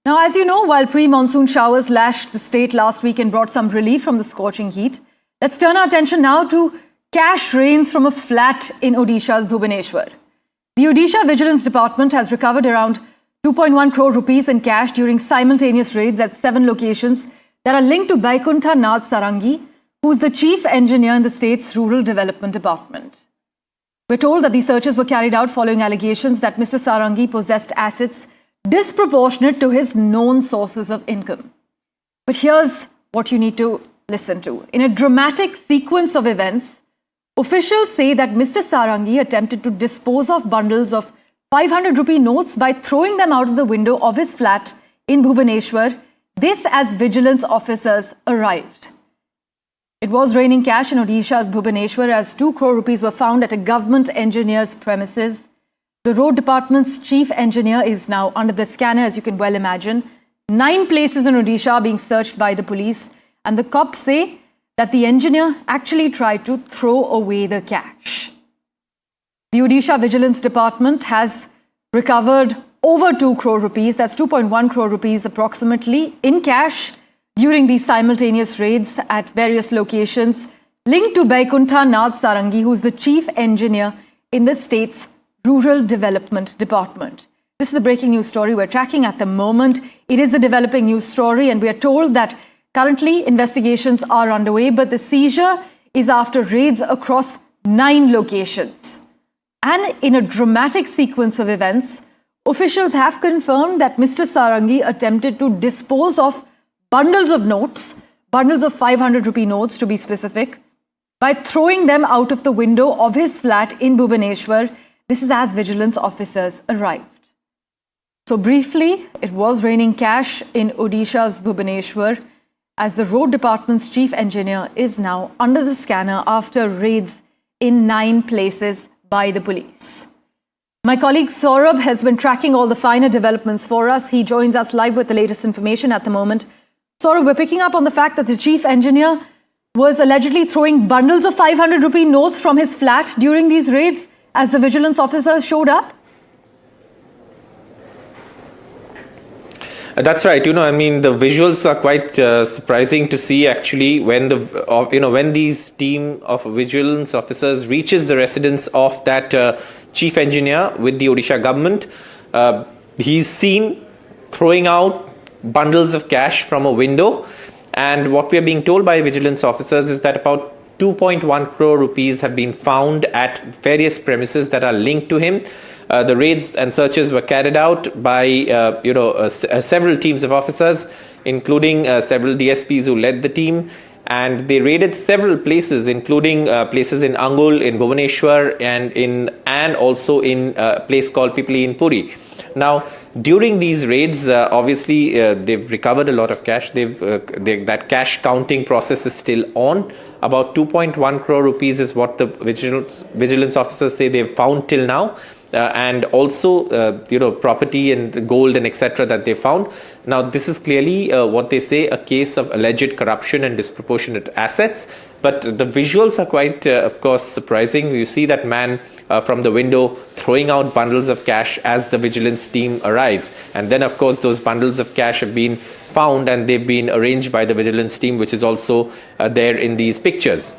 Now, as you know, while pre-monsoon showers lashed the state last week and brought some relief from the scorching heat, let's turn our attention now to cash rains from a flat in Odisha's Bhubaneswar. The Odisha Vigilance Department has recovered around 2.1 crore rupees in cash during simultaneous raids at 7 locations that are linked to Baikuntha Nath Sarangi, who's the chief engineer in the state's Rural Development Department. We're told that these searches were carried out following allegations that Mr. Sarangi possessed assets disproportionate to his known sources of income. But here's what you need to listen to. In a dramatic sequence of events, officials say that Mr. Sarangi attempted to dispose of bundles of 500 rupee notes by throwing them out of the window of his flat in Bhubaneswar, this as vigilance officers arrived. It was raining cash in Odisha's Bhubaneswar as 2 crore rupees were found at a government engineer's premises. The road department's chief engineer is now under the scanner, as you can well imagine. 9 places in Odisha are being searched by the police, and the cops say that the engineer actually tried to throw away the cash. The Odisha Vigilance Department has recovered over 2 crore rupees, that's 2.1 crore rupees approximately, in cash during these simultaneous raids at various locations linked to Baikuntha Nath Sarangi, who's the chief engineer in the state's Rural Development Department. This is the breaking news story we're tracking at the moment. It is a developing news story, and we are told that currently investigations are underway, but the seizure is after raids across 9 locations. And in a dramatic sequence of events, officials have confirmed that Mr. Sarangi attempted to dispose of bundles of notes, bundles of 500 rupee notes to be specific, by throwing them out of the window of his flat in Bhubaneswar. This is as vigilance officers arrived. So briefly, it was raining cash in Odisha's Bhubaneswar as the road department's chief engineer is now under the scanner after raids in 9 places by the police. My colleague Saurabh has been tracking all the finer developments for us. He joins us live with the latest information at the moment. Saurabh, we're picking up on the fact that the chief engineer was allegedly throwing bundles of 500 rupee notes from his flat during these raids as the vigilance officers showed up? That's right. The visuals are quite surprising to see actually when when these team of vigilance officers reaches the residence of that chief engineer with the Odisha government. He's seen throwing out bundles of cash from a window, and what we are being told by vigilance officers is that about 2.1 crore rupees have been found at various premises that are linked to him. The raids and searches were carried out by several teams of officers, including several DSPs who led the team, and they raided several places, including places in Angul, in Bhubaneswar, and also in a place called Pipli in Puri. Now, during these raids, obviously, they've recovered a lot of cash. That cash counting process is still on. About 2.1 crore rupees is what the vigilance officers say they've found till now. And also, property and gold and etc. that they found. Now, this is clearly what they say, a case of alleged corruption and disproportionate assets. But the visuals are quite, of course, surprising. You see that man from the window throwing out bundles of cash as the vigilance team arrives. And then, of course, those bundles of cash have been found and they've been arranged by the vigilance team, which is also there in these pictures.